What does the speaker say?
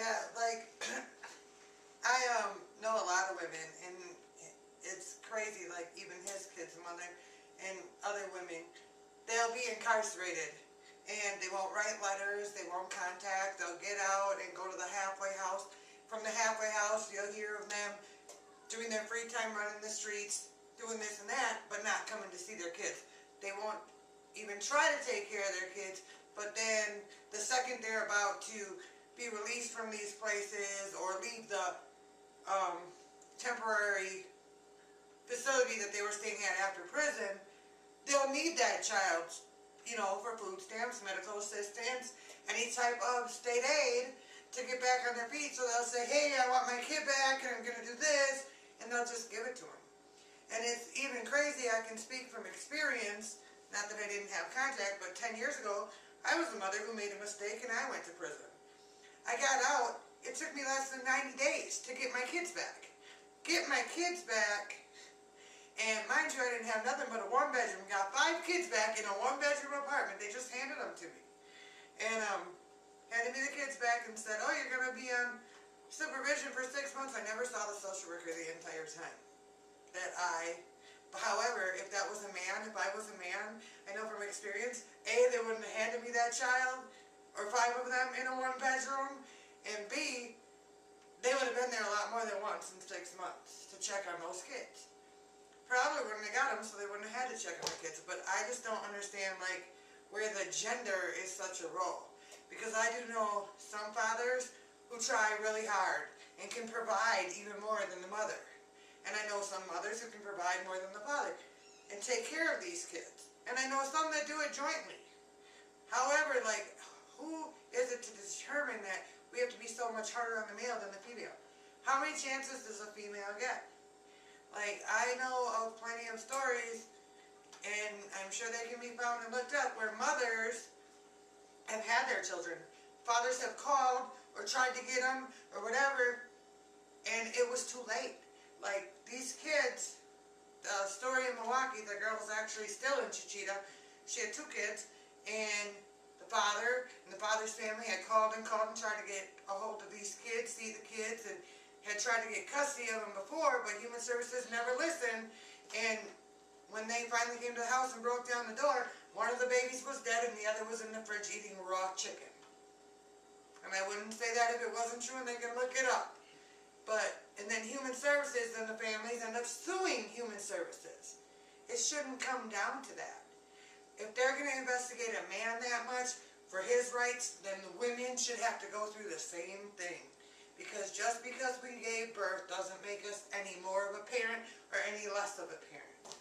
Yeah, like, I know a lot of women, and it's crazy, like even his kid's mother and other women, they'll be incarcerated and they won't write letters, they won't contact, they'll get out and go to the halfway house. From the halfway house, you'll hear of them doing their free time running the streets, doing this and that, but not coming to see their kids. They won't even try to take care of their kids, but then the second they're about to be released from these places or leave the temporary facility that they were staying at after prison, they'll need that child, you know, for food stamps, medical assistance, any type of state aid to get back on their feet. So they'll say, hey, I want my kid back and I'm going to do this, and they'll just give it to them. And it's even crazy, I can speak from experience, not that I didn't have contact, but 10 years ago, I was a mother who made a mistake and I went to prison. I got out, it took me less than 90 days to get my kids back. Get my kids back, and mind you, I didn't have nothing but a one-bedroom. Got 5 kids back in a one-bedroom apartment. They just handed them to me. And handed me the kids back and said, oh, you're going to be on supervision for 6 months. I never saw the social worker the entire time. However, if that was a man, if I was a man, I know from experience, A, they wouldn't have handed me that child, or 5 of them in a one-bedroom, and B, they would have been there a lot more than once in 6 months to check on those kids. Probably wouldn't have got them, so they wouldn't have had to check on the kids. But I just don't understand, like, where the gender is such a role. Because I do know some fathers who try really hard and can provide even more than the mother. And I know some mothers who can provide more than the father and take care of these kids. And I know some that do it jointly. However, like, who is it to determine that we have to be so much harder on the male than the female? How many chances does a female get? Like, I know of plenty of stories, and I'm sure they can be found and looked up, where mothers have had their children. Fathers have called or tried to get them or whatever, and it was too late. Like, these kids, the story in Milwaukee, the girl was actually still in Chichita. She had 2 kids, and the father and the father's family had called and tried to get a hold of these kids, see the kids, and had tried to get custody of them before, but Human Services never listened. And when they finally came to the house and broke down the door, one of the babies was dead and the other was in the fridge eating raw chicken. And I wouldn't say that if it wasn't true, and they can look it up. And then Human Services and the families end up suing Human Services. It shouldn't come down to that. If they're going to investigate a man that much for his rights, then the women should have to go through the same thing. Because just because we gave birth doesn't make us any more of a parent or any less of a parent.